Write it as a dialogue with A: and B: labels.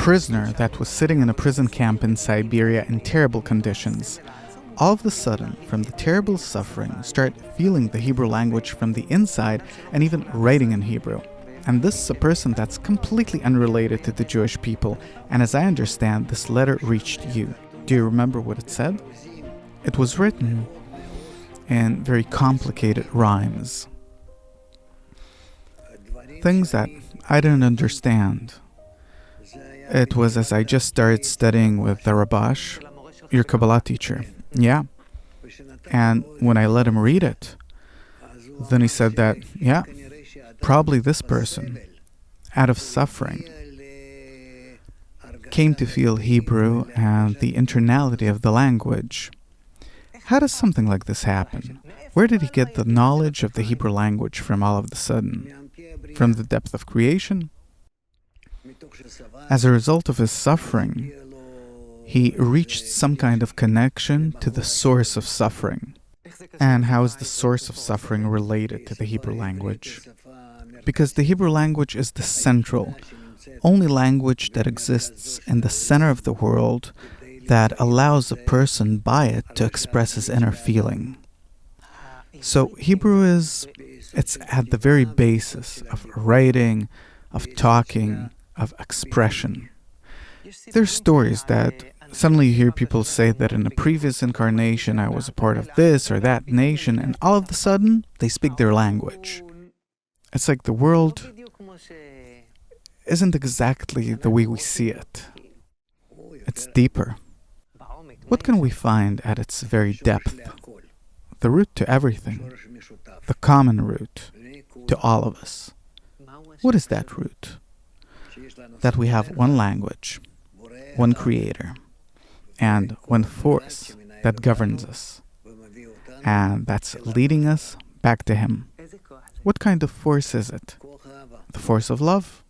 A: prisoner that was sitting in a prison camp in Siberia in terrible conditions, all of a sudden, from the terrible suffering, start feeling the Hebrew language from the inside and even writing in Hebrew. And this is a person that's completely unrelated to the Jewish people, and as I understand, this letter reached you. Do you remember what it said? It was written in very complicated rhymes. Things that I didn't understand. It was as I just started studying with the Rabash, your Kabbalah teacher. Yeah. And when I let him read it, then he said that, yeah, probably this person, out of suffering, came to feel Hebrew and the internality of the language. How does something like this happen? Where did he get the knowledge of the Hebrew language from all of a sudden? From the depth of creation? As a result of his suffering, he reached some kind of connection to the source of suffering. And how is the source of suffering related to the Hebrew language? Because the Hebrew language is the central, only language that exists in the center of the world that allows a person by it to express his inner feeling. So Hebrew it's at the very basis of writing, of talking, of expression. There's stories that suddenly you hear people say that in a previous incarnation I was a part of this or that nation, and all of a sudden they speak their language. It's like the world isn't exactly the way we see it. It's deeper. What can we find at its very depth? The root to everything. The common root to all of us. What is that root? That we have one language, one creator, and one force that governs us, and that's leading us back to Him. What kind of force is it? The force of love?